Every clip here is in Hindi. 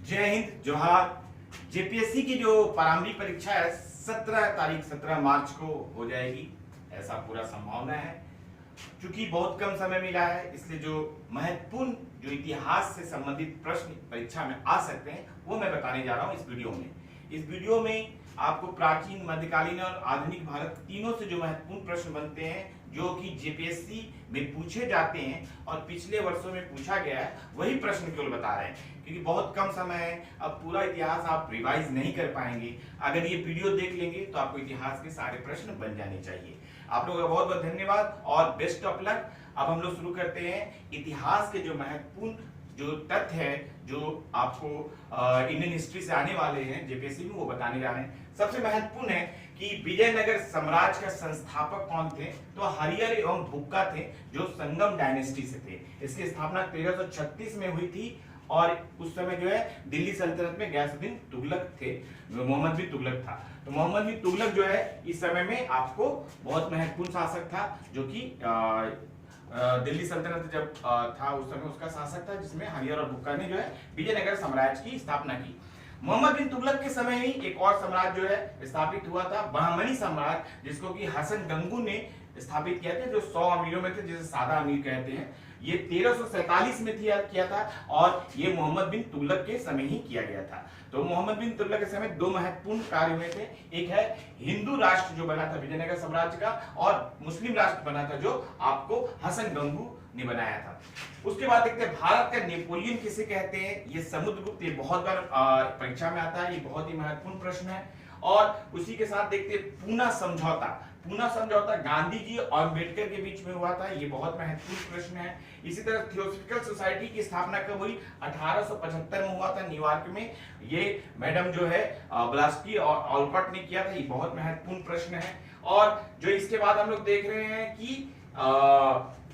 जय हिंद, जोहार। जेपीएससी की जो प्रारंभिक परीक्षा है 17 मार्च को हो जाएगी, ऐसा पूरा संभावना है। क्योंकि बहुत कम समय मिला है, इसलिए जो महत्वपूर्ण जो इतिहास से संबंधित प्रश्न परीक्षा में आ सकते हैं वो मैं बताने जा रहा हूं इस वीडियो में। इस वीडियो में आपको प्राचीन, मध्यकालीन और आधुनिक भारत तीनों से जो महत्वपूर्ण प्रश्न बनते हैं, जो कि जेपीएससी में पूछे जाते हैं और पिछले वर्षों में पूछा गया है, वही प्रश्न केवल बता रहे हैं। क्योंकि बहुत कम समय है, अब पूरा इतिहास आप रिवाइज नहीं कर पाएंगे। अगर ये वीडियो देख लेंगे तो आपको इतिहास के सारे प्रश्न बन जाने चाहिए। आप लोगों का बहुत बहुत धन्यवाद और बेस्ट ऑफ लक। अब हम लोग शुरू करते हैं इतिहास के जो महत्वपूर्ण जो तथ्य है, जो आपको इंडियन हिस्ट्री से आने वाले हैं जेपीएससी में, वो बताने जा रहे हैं। सबसे महत्वपूर्ण है कि विजयनगर साम्राज्य का संस्थापक कौन थे? तो हरिहर एवं भुक्का थे, जो संगम डायनेस्टी से थे। इसकी स्थापना 1336 में हुई थी और उस समय जो है दिल्ली सल्तनत में गयासुद्दीन तुगलक थे, मोहम्मद बिन तुगलक था। तो मोहम्मद बिन तुगलक जो है इस समय में आपको बहुत महत्वपूर्ण शासक था, जो कि दिल्ली सल्तनत जब था उस समय उसका शासक था, जिसमें हरिहर और भुक्का ने जो है विजयनगर साम्राज्य की स्थापना की। मोहम्मद बिन तुगलक के समय ही एक और साम्राज्य जो है स्थापित हुआ था, बहमनी साम्राज्य, जिसको कि हसन गंगू ने स्थापित किया था, जो 100 अमीरों में थे, जिसे सादा अमीर कहते हैं। ये 1347 में किया था और ये मोहम्मद बिन तुगलक के समय ही किया गया था। तो मोहम्मद बिन तुगलक के समय दो महत्वपूर्ण कार्य हुए थे। एक है हिंदू राष्ट्र जो बना था विजयनगर साम्राज्य का, और मुस्लिम राष्ट्र बना था जो आपको हसन गंगू ने बनाया था। उसके बाद देखते हैं भारत का नेपोलियन किसे कहते हैं? ये समुद्रगुप्त। ये बहुत बार परीक्षा में आता है, ये बहुत ही महत्वपूर्ण प्रश्न है। और उसी के साथ देखते हैं पूना समझौता। पूना समझौता गांधी जी और अम्बेडकर के बीच में हुआ था, ये बहुत महत्वपूर्ण प्रश्न है। इसी तरह थियोसॉफिकल सोसाइटी की स्थापना कब हुई? 1875 में हुआ था न्यूयॉर्क में। ये मैडम जो है ब्लास्की और ऑलकॉट ने किया था, ये बहुत महत्वपूर्ण प्रश्न है। और जो इसके बाद हम लोग देख रहे हैं कि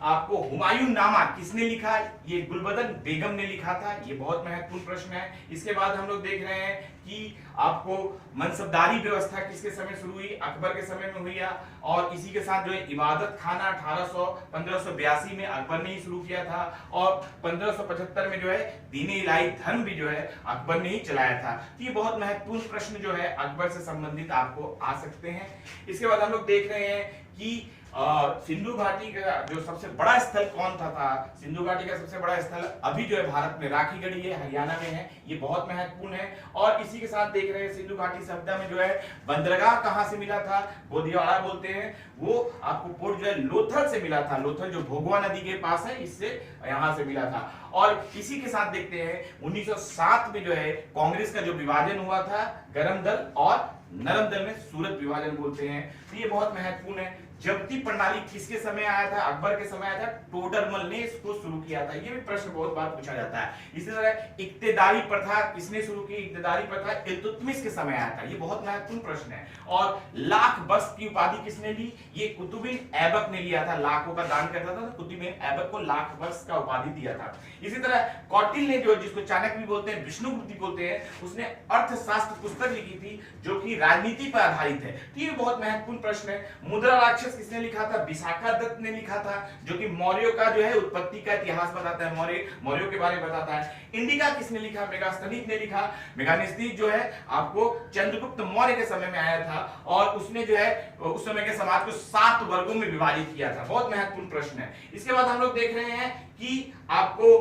आपको हुमायूं नामा किसने लिखा? ये गुलबदन बेगम ने लिखा था, ये बहुत महत्वपूर्ण प्रश्न है। इसके बाद हम लोग देख रहे हैं कि आपको मनसबदारी व्यवस्था किसके समय शुरू हुई? अकबर के समय में हुई। और इसी के साथ जो है इबादत खाना 1582 में अकबर ने ही शुरू किया था, और 1575 में जो है दीन इलाही धर्म भी जो है अकबर ने ही चलाया था। तो ये बहुत महत्वपूर्ण प्रश्न जो है अकबर से संबंधित आपको आ सकते हैं। इसके बाद हम लोग देख रहे हैं कि सिंधु घाटी का जो सबसे बड़ा स्थल कौन था? सिंधु घाटी का सबसे बड़ा स्थल अभी जो है भारत में राखीगढ़ी है, हरियाणा में है, ये बहुत महत्वपूर्ण है। और इसी के साथ देख रहे हैं सिंधु घाटी सभ्यता में जो है बंदरगाह कहां से मिला था? बोधियाड़ा बोलते हैं, वो आपको पोर्ट जो है लोथल से मिला था। लोथल जो भोगवा नदी के पास है, इससे यहां से मिला था। और इसी के साथ देखते हैं 1907 में जो है कांग्रेस का जो विभाजन हुआ था, गरम दल और नरम दल में सूरत विभाजन बोलते हैं। तो ये बहुत महत्वपूर्ण है। जब्ती प्रणाली किसके समय आया था? अकबर के समय आया था, टोडरमल ने इसको शुरू किया था। ये भी प्रश्न बहुत बार पूछा जाता है। इसी तरह इक्तेदारी प्रथा किसने शुरू की? इक्तेदारी प्रथा इल्तुतमिश के समय आया था, ये बहुत महत्वपूर्ण प्रश्न है। और लाख बख्श की उपाधि किसने ली? ये कुतुबुद्दीन ऐबक ने लिया था, लाखों का दान करता था, तो कुतुबुद्दीन ऐबक को लाख बख्श का उपाधि दिया था। इसी तरह कौटिल्य ने, जो जिसको चाणक्य भी बोलते हैं, विष्णुगुप्त बोलते हैं, उसने अर्थशास्त्र पुस्तक लिखी थी जो कि राजनीति पर आधारित है। तो ये बहुत महत्वपूर्ण प्रश्न है। मुद्रा राक्षस किसने लिखा था? विशाखा दत्त ने लिखा था, जो कि मौर्यों का जो है उत्पत्ति का इतिहास बताता है, मौर्यों के बारे में बताता है। इंडिका किसने लिखा? मेगास्थनीज ने लिखा। मेगास्थनीज जो है आपको चंद्रगुप्त मौर्य के समय में आया था, और उसने जो है उस समय के समाज को 7 वर्गों में विभाजित किया था। बहुत महत्वपूर्ण प्रश्न है। इसके बाद हम लोग देख रहे हैं कि आपको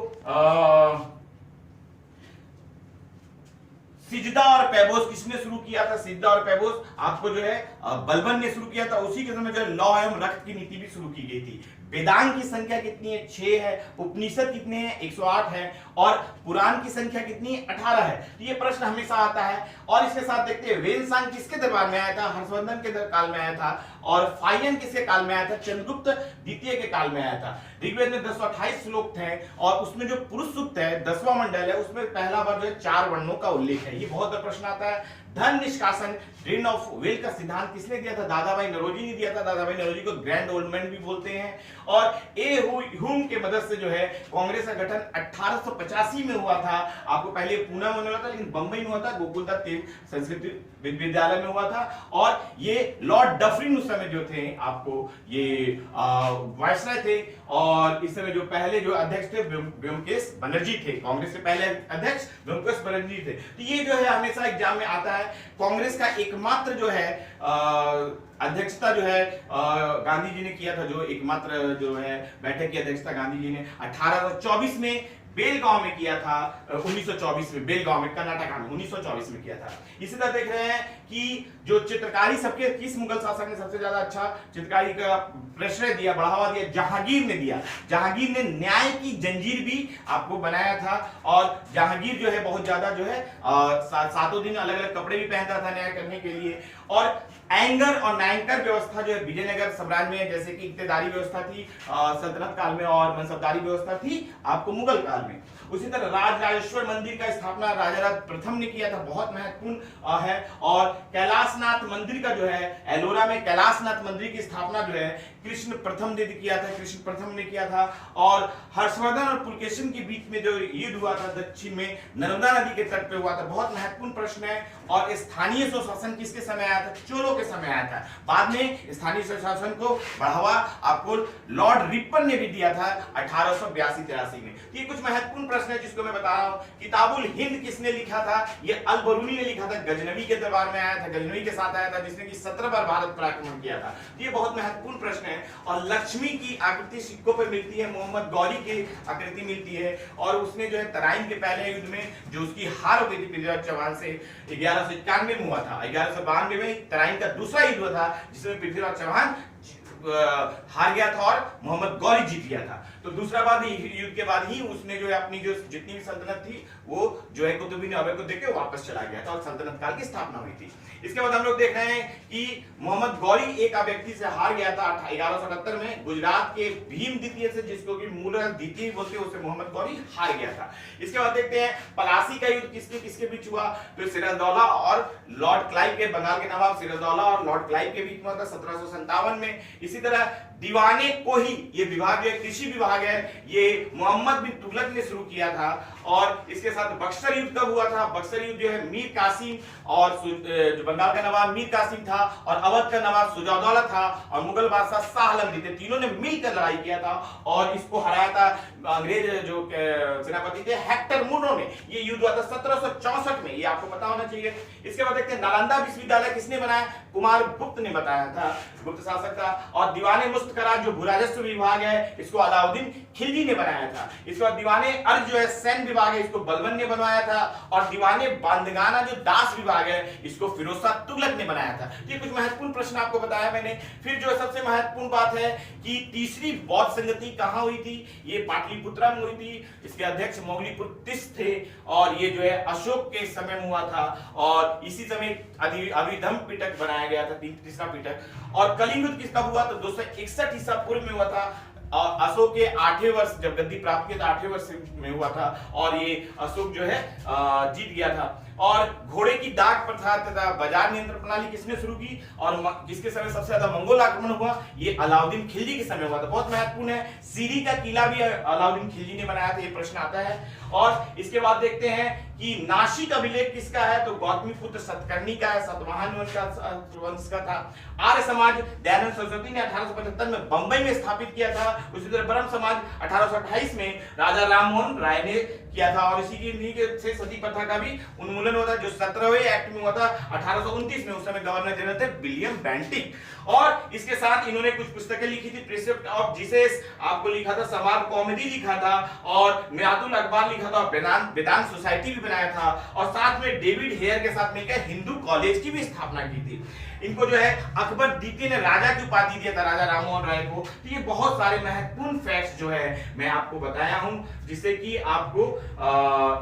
सिजदा और पैबोस किसने शुरू किया था? सिजदा और पैबोस आपको जो है बलबन ने शुरू किया था। उसी के समय जो लौ एवं रक्त की नीति भी शुरू की गई थी। वेदांत की संख्या कितनी है? 6 है। उपनिषद कितने हैं? 108 है। और पुराण की संख्या कितनी है? 18 है। तो ये प्रश्न हमेशा आता है। और इसके साथ देखते हैं वेदसांग किसके दरबार में आया था? हर्षवर्धन के काल में आया था। और फाइन किसके काल में आया था? चंद्रगुप्त द्वितीय के काल में आया था। ऋग्वेद में 228 श्लोक थे, और उसमें जो पुरुष सूक्त है 10वां मंडल है, उसमें पहला बार जो है 4 वर्णों का उल्लेख है। ये बहुत बार प्रश्न आता है। धन निष्कासन ड्रेन ऑफ वेल्थ का सिद्धांत किसने दिया था? दादाभाई नौरोजी ने दिया था। दादाभाई नौरोजी को ग्रैंड ओल्ड मैन भी बोलते हैं। और ए ह्यूम के मदद से जो है कांग्रेस का गठन 1885 में हुआ था। आपको पहले पूना में हुआ था, लेकिन बंबई में हुआ था, गोकुल दत्त संस्कृत विश्वविद्यालय में हुआ था। और ये लॉर्ड डफरिन उस समय जो थे आपको ये वायसराय थे, और इस समय जो पहले जो अध्यक्ष थे ब्योमकेश बनर्जी थे, कांग्रेस के पहले अध्यक्ष ब्योमकेश बनर्जी थे। तो ये जो है हमेशा एग्जाम में आता है। कांग्रेस का एकमात्र जो है अध्यक्षता जो है गांधी जी ने किया था, जो एकमात्र जो है बैठक की अध्यक्षता गांधी जी ने 1824 में बेलगांव में किया था। 1924 में बेलगांव में, कर्नाटक में 1924 में किया था। इसी तरह देख रहे हैं कि जो चित्रकारी सबके किस मुगल शासक ने सबसे ज्यादा अच्छा चित्रकारी का प्रश्रय दिया, बढ़ावा दिया? जहांगीर ने दिया। जहांगीर ने न्याय की जंजीर भी आपको बनाया था, और जहांगीर जो है बहुत ज्यादा जो है सातों दिन अलग अलग कपड़े भी पहनता था न्याय करने के लिए। और एंगर और नायंकर व्यवस्था जो है विजयनगर साम्राज्य में, जैसे कि इक्तेदारी व्यवस्था थी सल्तनत काल में, और मनसबदारी व्यवस्था थी आपको मुगल काल में। उसी तरह राजराजेश्वर मंदिर का स्थापना राजा राज प्रथम ने किया था, बहुत महत्वपूर्ण है। और कैलाशनाथ मंदिर का जो है एलोरा में कैलाशनाथ मंदिर की स्थापना जो है कृष्ण प्रथम ने किया था, कृष्ण प्रथम ने किया था। और हर्षवर्धन और पुलकेशिन के बीच में जो युद्ध हुआ था दक्षिण में नर्मदा नदी के तट पे हुआ था, बहुत महत्वपूर्ण प्रश्न है। और स्थानीय स्वशासन किसके समय आया था? चोलों के समय आया था। बाद में स्थानीय स्वशासन को बढ़ावा आपको लॉर्ड रिपन ने भी दिया था 1882-83 में। ये कुछ महत्वपूर्ण प्रश्न है जिसको मैं बता रहा हूं। किताबुल हिंद किसने लिखा था? ये अल बरूनी ने लिखा था, गजनवी के दरबार में आया था, गजनवी के साथ आया था, जिसने कि 17 बार भारत पर आक्रमण किया था। ये बहुत महत्वपूर्ण प्रश्न है। और लक्ष्मी की आकृति सिक्कों पे मिलती है, मोहम्मद गौरी की आकृति मिलती है। और उसने जो है तराइन के पहले युद्ध में जो उसकी हार हो गई थी पृथ्वीराज चौहान से 1191 में हुआ था, 1192 में तराइन का दूसरा युद्ध हुआ था जिसमें पृथ्वीराज चौहान हार गया था और मोहम्मद गौरी जीत गया था। तो दूसरा बाद युद्ध के बाद ही उसने जो है अपनी जो जितनी भी सल्तनत थी वो जो है कुतुबुद्दीन ऐबक को देके वापस चला गया था और सल्तनत काल की स्थापना हुई थी। इसके बाद हम लोग देख रहे हैं कि मोहम्मद गौरी एक व्यक्ति से हार गया था 1178 में, गुजरात के भीम द्वितीय से, जिसको कि मूल द्वितीय बोलते हैं, उससे मोहम्मद गौरी हार गया था। इसके बाद देखते हैं पलासी का युद्ध किसके किसके बीच हुआ? तो सिराजदौला और लॉर्ड क्लाइव के, बंगाल के नवाब सिराजदौला और लॉर्ड क्लाइव के बीच में था 1757 में। इसी तरह दीवाने कोही, ये विभाग जो कृषि विभाग है, ये मोहम्मद बिन तुगलक ने शुरू किया था। और इसके साथ बक्सर युद्ध कब हुआ था? बक्सर युद्ध जो है मीर कासिम और जो बंगाल का नवाब मीर कासिम था और अवध का नवाब सुजाउद्दौला था और मुगल बादशाह शाह आलम थे, तीनों ने मिलकर लड़ाई किया था और इसको हराया था अंग्रेज जो सेनापति थे हेक्टर मुनरो ने। ये युद्ध हुआ था 1764 में, ये आपको पता होना चाहिए। इसके बाद देखते हैं नालंदा विश्वविद्यालय किसने बनाया? कुमार गुप्त ने बताया था, गुप्त शासक था। और दीवाने मुस्तकरार जो भूराजस्व विभाग है, इसको अलाउद्दीन खिलजी ने बनाया था। इसके बाद दीवाने अर्ज जो है सैन्य विभाग है, इसको बलबन ने बनवाया था। और दीवाने बांदगाना जो दास विभाग है, इसको फिरोज शाह तुगलक ने बनाया था। ये कुछ महत्वपूर्ण प्रश्न आपको बताया मैंने। फिर जो सबसे महत्वपूर्ण बात है कि तीसरी बौद्ध संगति कहां हुई थी? ये पाटलिपुत्रा में हुई थी। इसके अध्यक्ष मोगलीपुत्तिस थे और ये जो है अशोक के समय में हुआ था और इसी समय अभिधम पिटक बनाया गया था, तीसरा पिटक। और कलिंग युद्ध किसका हुआ? तो 261 ईसा पूर्व में हुआ था। अशोक के 8वें वर्ष जब गद्दी प्राप्त किया था, 8वें वर्ष में हुआ था और ये अशोक जो है जीत गया था। और घोड़े की डाक प्रथा तथा बाजार नियंत्रण प्रणाली किसने शुरू की और किसके समय सबसे ज्यादा मंगोल आक्रमण हुआ? ये अलाउद्दीन खिलजी के समय हुआ था। बहुत महत्वपूर्ण है। सीरी का किला भी अलाउद्दीन खिलजी ने बनाया था, ये प्रश्न आता है। और इसके बाद देखते हैं कि नासिक अभिलेख किसका है? तो गौतमीपुत्र सतकर्णी का है, सातवाहन वंश का था। आर्य समाज दयानंद सरस्वती ने 1875 में बंबई में स्थापित किया था। उसी तरह ब्रह्म समाज 1828 में राजा राममोहन राय ने किया था और इसी की से सती प्रथा का भी उन्मूलन हुआ था जो 17वें एक्ट में हुआ था 1829 में। उस समय गवर्नर जनरल थे विलियम बेंटिक। और इसके साथ इन्होंने कुछ पुस्तकें लिखी थी, प्रिसेप्ट ऑफ जीसस आपको लिखा था, समाज कॉमेडी लिखा था और मिरातुल अखबार लिखा था और वेदांत सोसाइटी भी बनाया था और साथ में डेविड हेयर के साथ मिलकर हिंदू कॉलेज की भी स्थापना की थी। इनको जो है अकबर द्वितीय ने राजा की उपाधि दिया था, राजा राममोहन राय को। तो ये बहुत सारे महत्वपूर्ण फैक्ट्स जो है मैं आपको बताया हूं जिससे कि आपको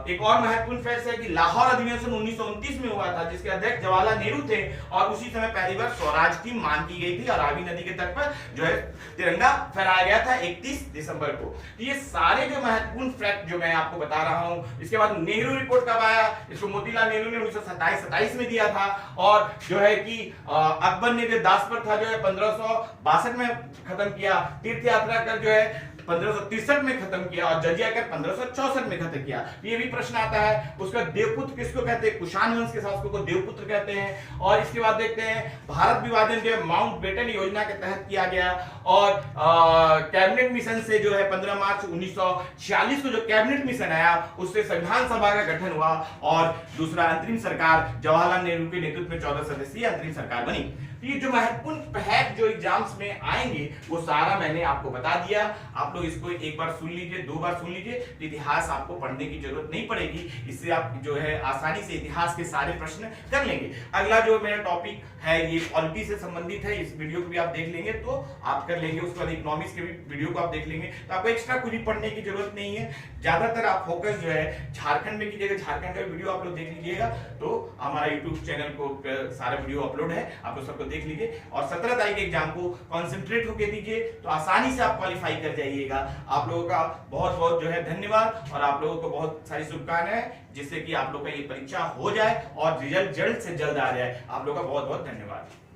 एक और महत्वपूर्ण फैसला है कि लाहौर अधिवेशन 1929 में हुआ था, जिसके अध्यक्ष जवाहरलाल नेहरू थे और उसी समय पहली बार स्वराज की मांग की गई थी और रावी नदी के तट पर जो है तिरंगा फहराया गया था 31 दिसंबर को। तो ये सारे जो महत्वपूर्ण फैक्ट जो मैं आपको बता रहा हूं। इसके बाद नेहरू रिपोर्ट कब आया, इसको मोतीलाल नेहरू ने 1927 में दिया था और जो है कि अकबर ने जो दास पर था जो है 1562 में खत्म किया, तीर्थ यात्रा कर जो है 1563 में खत्म किया और जजिया कर 1564 में खत्म किया। ये भी प्रश्न आता है। उसका देवपुत्र किसको कहते हैं, कुषाण वंश के शासकों को देवपुत्र कहते हैं। और इसके बाद देखते हैं भारत विभाजन जो माउंट बेटन योजना के तहत किया गया और कैबिनेट मिशन से जो है 15 मार्च 1946 को जो कैबिनेट मिशन आया उससे संविधान सभा का गठन हुआ और दूसरा अंतरिम सरकार जवाहरलाल नेहरू के नेतृत्व में 14 सदस्यीय अंतरिम सरकार बनी। ये जो महत्वपूर्ण फैक्ट जो एग्जाम्स में आएंगे वो सारा मैंने आपको बता दिया। आप लोग इसको एक बार सुन लीजिए, 2 बार सुन लीजिए, तो इतिहास आपको पढ़ने की जरूरत नहीं पड़ेगी। इससे आप जो है आसानी से इतिहास के सारे प्रश्न कर लेंगे। अगला जो मेरा टॉपिक है ये पॉलिटी से संबंधित है, इस वीडियो को भी आप देख लेंगे तो आप कर लेंगे। उसके बाद इकोनॉमिक्स के भी वीडियो को आप देख लेंगे, तो आपको एक्स्ट्रा कुछ भी पढ़ने की जरूरत नहीं है। ज्यादातर आप फोकस जो है झारखंड में कीजिएगा, झारखंड का वीडियो आप लोग देख लीजिएगा। तो हमारा यूट्यूब चैनल को सारा वीडियो अपलोड है, आप लोग सबको देख लीजिए और 17 तारीख के एग्जाम को कॉन्सेंट्रेट होकर दीजिए, तो आसानी से आप क्वालिफाई कर जाइएगा। आप लोगों का बहुत बहुत जो है धन्यवाद और आप लोगों को बहुत सारी शुभकामनाएं, जिससे कि आप लोग का ये परीक्षा हो जाए और रिजल्ट जल्द से जल्द आ जाए। आप लोगों का बहुत बहुत धन्यवाद।